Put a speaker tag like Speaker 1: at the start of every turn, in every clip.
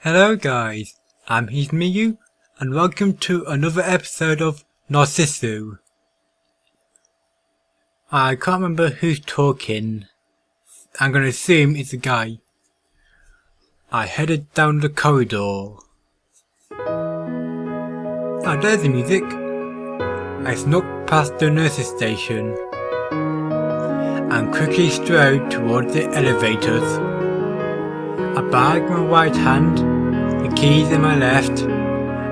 Speaker 1: Hello guys, I'm Hesmiyu and welcome to another episode of Narcissu. I can't remember who's talking. I'm gonna assume it's a guy. I headed down the corridor. Ah, there's the music. I snuck past the nurse's station and quickly strode towards the elevators. A bag in my right hand, the keys in my left,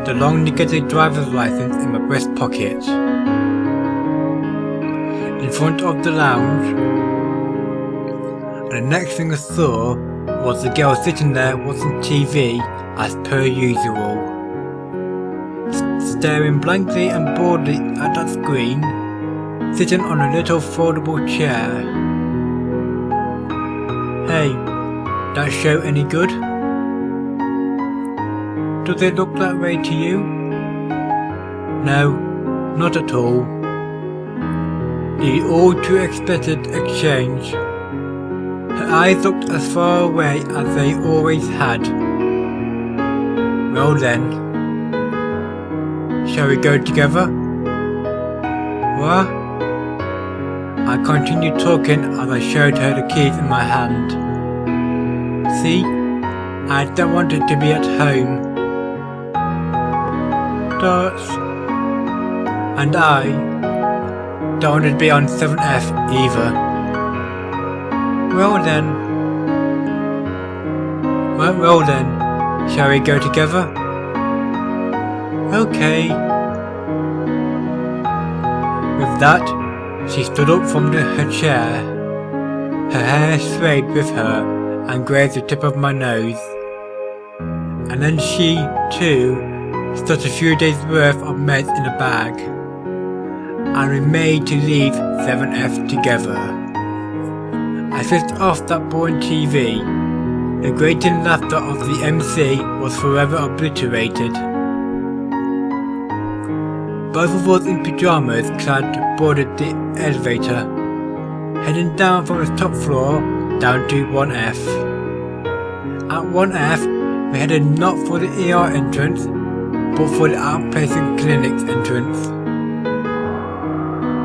Speaker 1: the long neglected driver's license in my breast pocket. In front of the lounge, and the next thing I saw was the girl sitting there watching TV as per usual. Staring blankly and boredly at that screen, sitting on a little foldable chair. Hey, that show any good? Does it look that way to you? No, not at all. The all too expected exchange. Her eyes looked as far away as they always had. Well then, shall we go together? What? I continued talking as I showed her the keys in my hand. See, I don't want it to be at home. And I don't want it to be on 7F either. Well then, shall we go together? Okay. With that, she stood up from her chair. Her hair swayed with her and grazed the tip of my nose. And then she, too, stuck a few days' worth of meds in a bag, and we made to leave 7F together. I switched off that boring TV. The grating laughter of the MC was forever obliterated. Both of us in pyjamas clad boarded the elevator, heading down from the top floor down to 1F. At 1F, we headed not for the ER entrance, but for the outpatient clinic's entrance.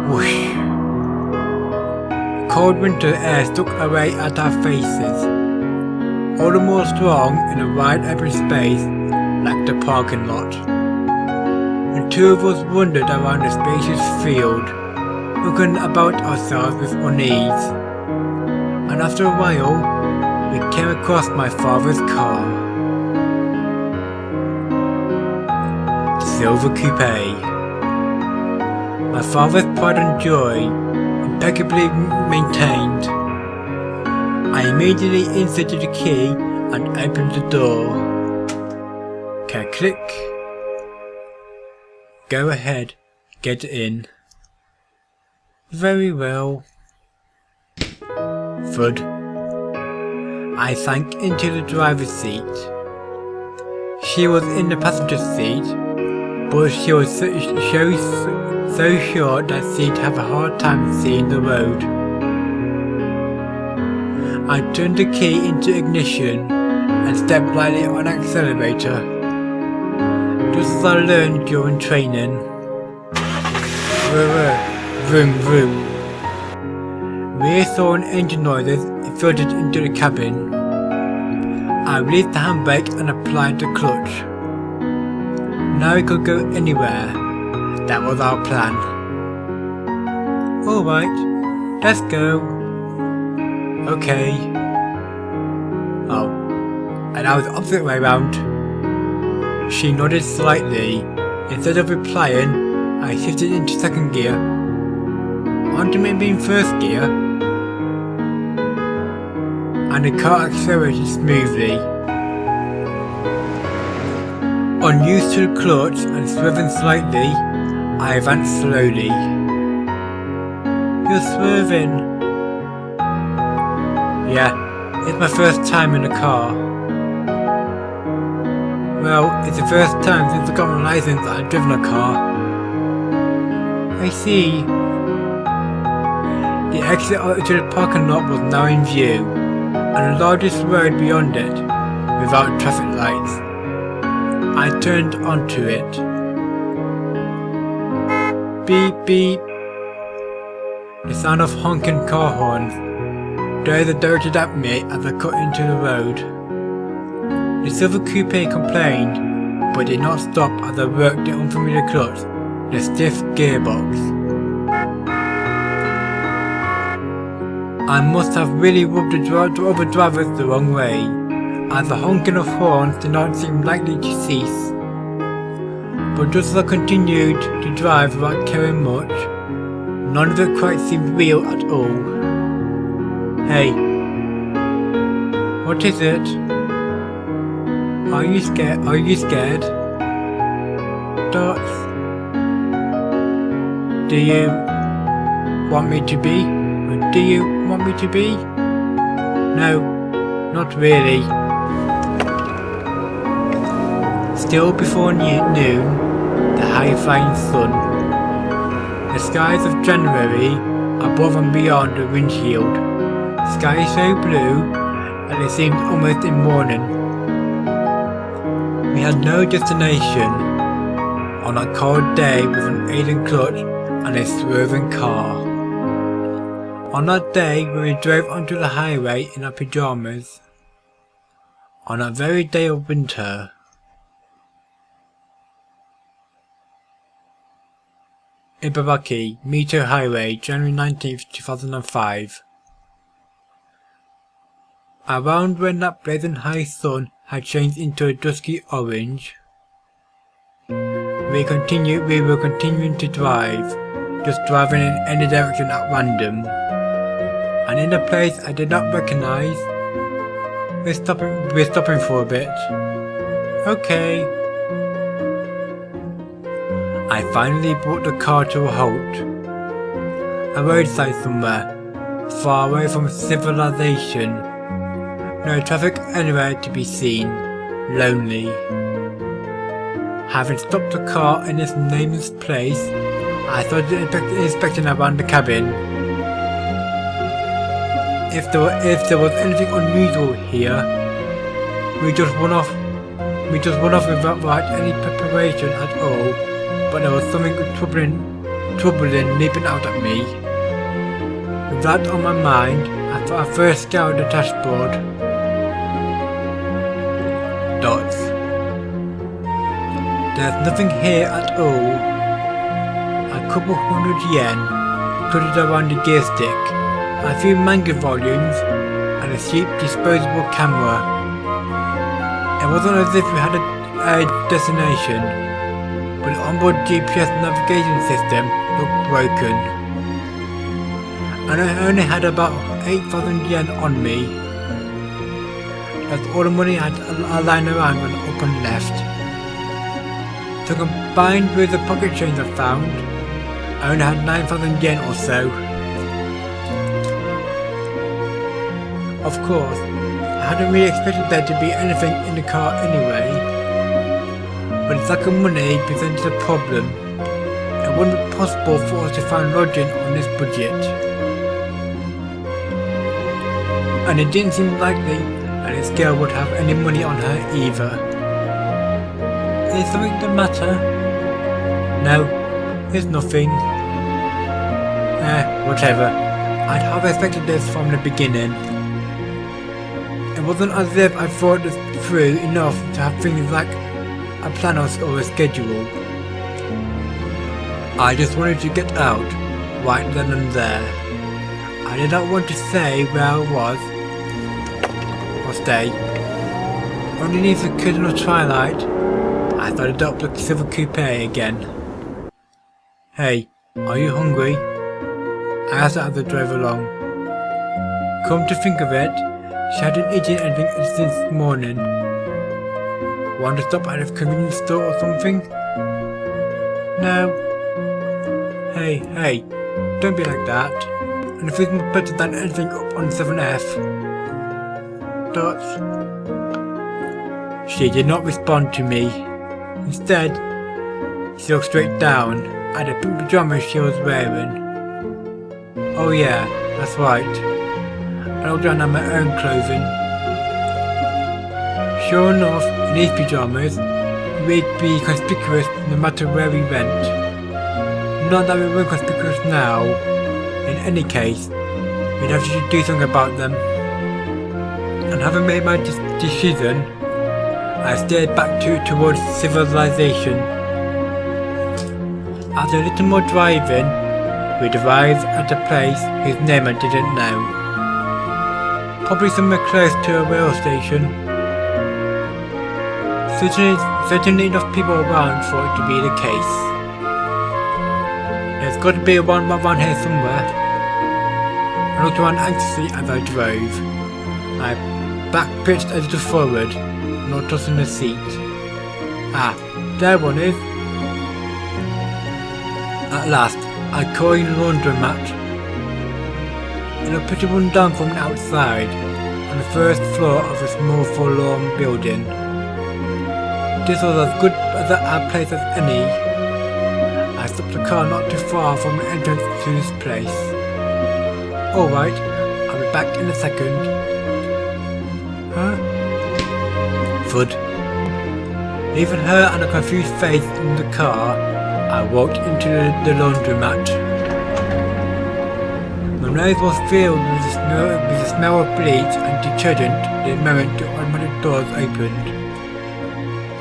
Speaker 1: Whoosh! Cold winter air stuck away at our faces, all the more strong in a wide open space like the parking lot. The two of us wandered around the spacious field, looking about ourselves with unease, and after a while, we came across my father's car. Silver coupe. My father's pride and joy, impeccably maintained. I immediately inserted the key and opened the door. Click. Go ahead, get in. Very well. Thud. I sank into the driver's seat. She was in the passenger seat, but she was so sure that she'd have a hard time seeing the road. I turned the key into ignition and stepped lightly on the accelerator, just as I learned during training. Vroom vroom. Reassuring engine noises filtered into the cabin. I released the handbrake and applied the clutch. Now we could go anywhere. That was our plan. Alright, let's go. Okay. Oh, and I was the opposite way round. She nodded slightly. Instead of replying, I shifted into second gear. Aren't you maybe in first gear? And the car accelerated smoothly. Unused to the clutch and swerving slightly, I advanced slowly. You're swerving. Yeah, it's my first time in a car. Well, it's the first time since I got my license that I've driven a car. I see. The exit to the parking lot was now in view, and the largest road beyond it. without traffic lights. I turned onto it. Beep beep. The sound of honking car horns. Those are directed at me as I cut into the road. The silver coupe complained, but did not stop as I worked the unfamiliar clutch, the stiff gearbox. I must have really rubbed the other drivers the wrong way, as the honking of horns did not seem likely to cease. But just as I continued to drive without caring much, none of it quite seemed real at all. Hey, what is it? Are you scared? Are you scared? Dots? Do you want me to be? Or do you want me to be? No, not really. Still before noon, the high-flying sun. The skies of January, above and beyond the windshield. Sky so blue that it seemed almost in morning. We had no destination on a cold day with an ailing clutch and a swerving car. On that day when we drove onto the highway in our pyjamas. On that very day of winter. Ibaraki, Mito Highway, January 19th, 2005. Around when that blazing high sun had changed into a dusky orange, we were continuing to drive, just driving in any direction at random. And in a place I did not recognize, we're stopping for a bit. Okay. I finally brought the car to a halt. A roadside somewhere, far away from civilization. No traffic anywhere to be seen. Lonely. Having stopped the car in this nameless place, I started inspecting around the cabin. If there was anything unusual here, we just went off without any preparation at all. But there was something troubling leaping out at me. With that on my mind, I first scoured the dashboard. Dots. There's nothing here at all. A couple $100 cluttered around the gear stick, a few manga volumes, and a cheap disposable camera. It wasn't as if we had a destination, but the onboard GPS navigation system looked broken. And I only had about 8,000 yen on me. That's all the money I had lying around when I up and left. So combined with the pocket change I found, I only had 9,000 yen or so. Of course, I hadn't really expected there to be anything in the car anyway. But the lack of money presented a problem. It wouldn't be possible for us to find lodging on this budget. And it didn't seem likely that this girl would have any money on her either. Is something the matter? No, there's nothing. Whatever. I'd have expected this from the beginning. It wasn't as if I thought this through enough to have things like a plan or a schedule. I just wanted to get out, right then and there. I did not want to say where I was, or stay. Underneath the curtain of twilight, I started up the silver coupe again. Hey, are you hungry? I asked as I drove along. Come to think of it, she hadn't eaten anything since morning. Want to stop at a convenience store or something? No. Hey, don't be like that. And if it's not better than anything up on 7F. Dots. She did not respond to me. Instead, she looked straight down at the pink pajamas she was wearing. Oh yeah, that's right. I looked down at my own clothing. sure enough, in these pyjamas, we'd be conspicuous no matter where we went. Not that we weren't conspicuous now. In any case, we'd have to do something about them. And having made my decision, I steered back towards civilization. After a little more driving, we'd arrived at a place whose name I didn't know. Probably somewhere close to a rail station. Certainly enough people around for it to be the case. There's got to be one around here somewhere. I looked around anxiously as I drove. My back pitched a little forward, not tossing the seat. Ah, there one is. At last, I caught in a laundromat. In a pretty run down from the outside, on the first floor of a small forlorn building. This was as good a place as any. I stopped the car not too far from the entrance to this place. Alright, I'll be back in a second. Huh? Thud. Leaving her and a confused face in the car, I walked into the laundromat. My nose was filled with the smell of bleach and detergent the moment the automatic doors opened.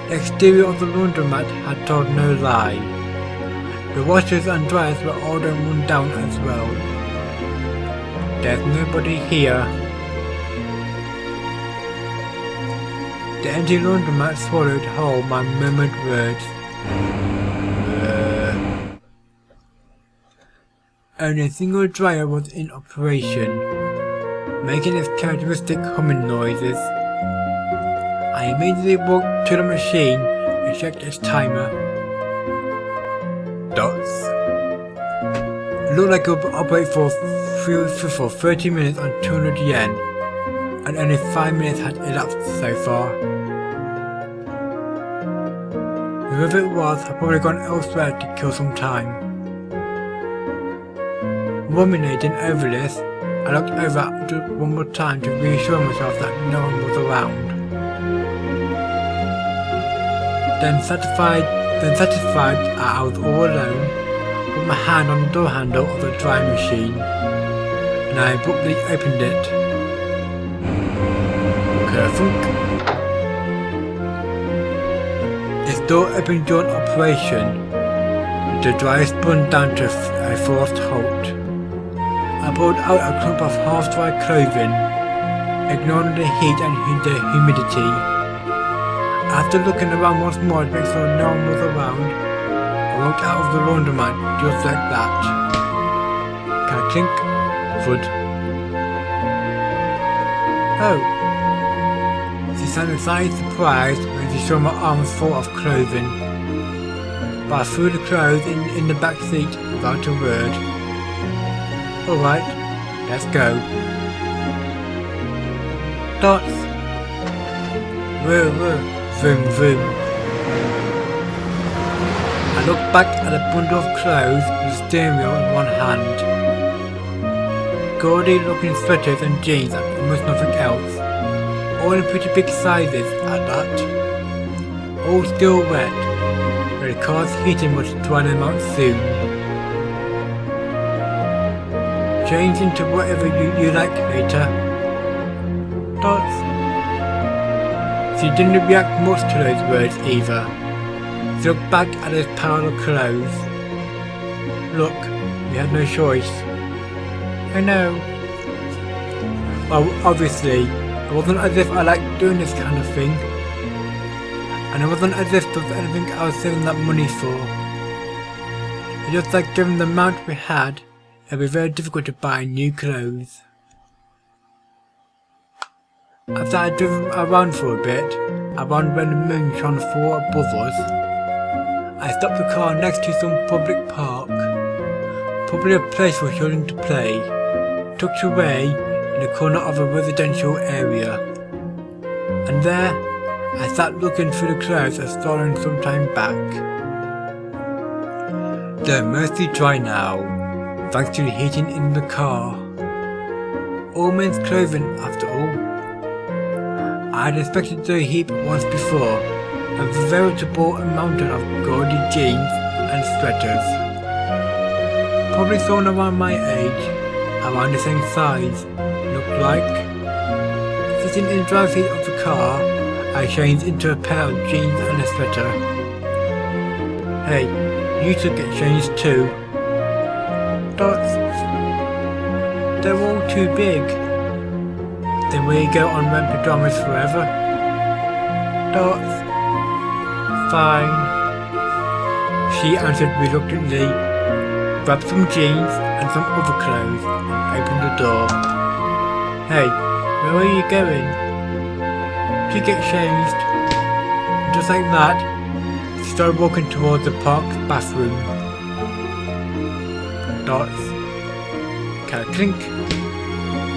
Speaker 1: The exterior of the laundromat had told no lie. The washers and dryers were all run down as well. There's nobody here. The empty laundromat swallowed whole my murmured words. Only a single dryer was in operation, making its characteristic humming noises. I immediately walked to the machine and checked its timer. Dots. It looked like it would operate for 30 minutes on 200 yen, and only 5 minutes had elapsed so far. Whoever it was had probably gone elsewhere to kill some time. Ruminating over this, I looked over one more time to reassure myself that no one was around. Then satisfied that I was all alone, put my hand on the door handle of the drying machine, and I abruptly opened it. Kerfunk. Its door opened during operation. The dryer spun down to a forced halt. I pulled out a clump of half-dry clothing, ignoring the heat and the humidity. After looking around once more to make sure no one was around, I walked out of the laundromat just like that. Clink, thud. Oh. She sounded slightly surprised when she saw my arms full of clothing. But I threw the clothes in the back seat without a word. Alright, let's go. Dots. Whoa, vroom, vroom. I looked back at a bundle of clothes with the steering wheel in one hand. Gaudy looking sweaters and jeans and almost nothing else. All in pretty big sizes at that. All still wet, but the car's heating would dry them out soon. Change into whatever you like later. Dots. She didn't react much to those words either. She looked back at his pile of clothes. Look, we had no choice. I know. Well, obviously, it wasn't as if I liked doing this kind of thing. And it wasn't as if there was anything I was saving that money for. It's just like given the amount we had, it would be very difficult to buy new clothes. After I had driven around for a bit, around when the moon shone full above us, I stopped the car next to some public park, probably a place for children to play, tucked away in the corner of a residential area. And there, I sat looking through the clothes I stolen some time back. They're mostly dry now, thanks to the heating in the car. All men's clothing after all. I had inspected the heap once before, a veritable mountain of gaudy jeans and sweaters. Probably someone around my age, around the same size, looked like. Sitting in the driver's seat of the car, I changed into a pair of jeans and a sweater. Hey, you should get changed too. Dots. They're all too big. Then will you go on red pajamas forever? Dots. Fine. She answered reluctantly, grabbed some jeans and some other clothes and opened the door. Hey, where are you going? To get changed. Just like that, she started walking towards the park's bathroom. Dots. Clink.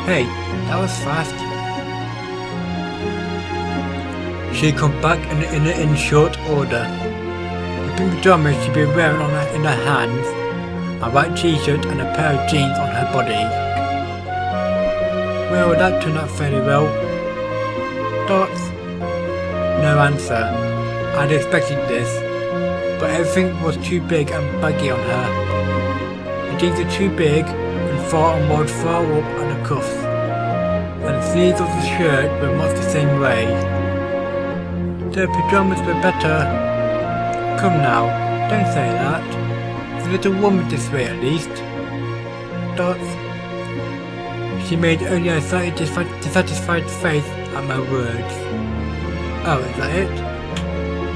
Speaker 1: Hey, that was fast. She'd come back in short order. The pink pajamas she'd been wearing in her hands, a white t-shirt and a pair of jeans on her body. Well, that turned out fairly well. Dots. No answer. I'd expected this, but everything was too big and baggy on her. The jeans were too big and far and wide far up at the cuffs, and the sleeves of the shirt were much the same way. The pyjamas were better. Come now, don't say that. The little woman this way at least. Dots. She made only a slightly dissatisfied face at my words. Oh, is that it?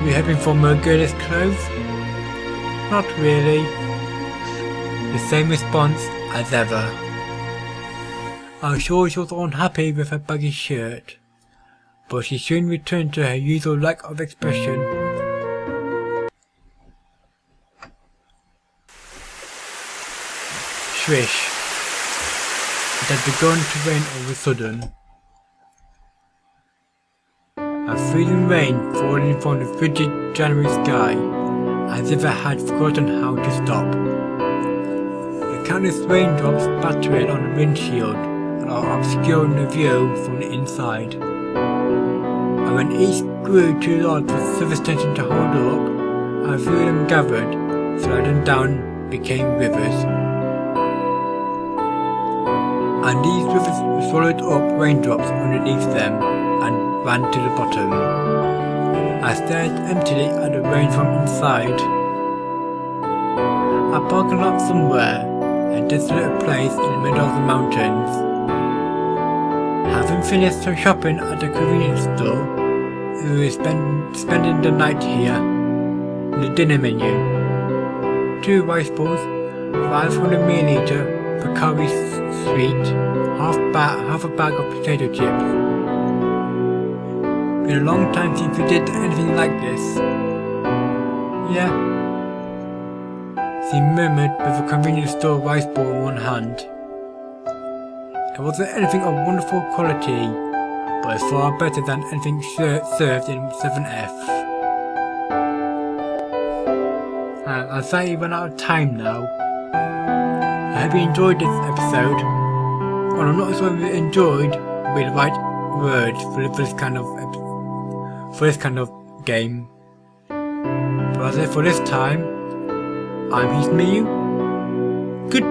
Speaker 1: You hoping for more girlish clothes? Not really. The same response as ever. I'm sure she was unhappy with her baggy shirt, but she soon returned to her usual lack of expression. Swish. It had begun to rain all of a sudden. A freezing rain falling from the frigid January sky, as if it had forgotten how to stop. The countless raindrops battering on the windshield and are obscuring the view from the inside. And when each grew too large for surface tension to hold up, a few of them gathered, sliding down, became rivers. And these rivers swallowed up raindrops underneath them and ran to the bottom. I stared emptily at the rain from inside. A parking lot somewhere, a desolate place in the middle of the mountains. Having finished some shopping at the convenience store, we were spending the night here. The dinner menu: 2 rice bowls, 500ml Pecari sweet, half a bag of potato chips. Been a long time since we did anything like this. Yeah, she murmured with a convenience store rice bowl in one hand. It wasn't anything of wonderful quality, but it's far better than anything served in 7F. I'll say we run out of time now. I hope you enjoyed this episode. Well, I'm not sure if you enjoyed with the right words for this kind of game. But as for this time, I'm Hesmiyu. Good.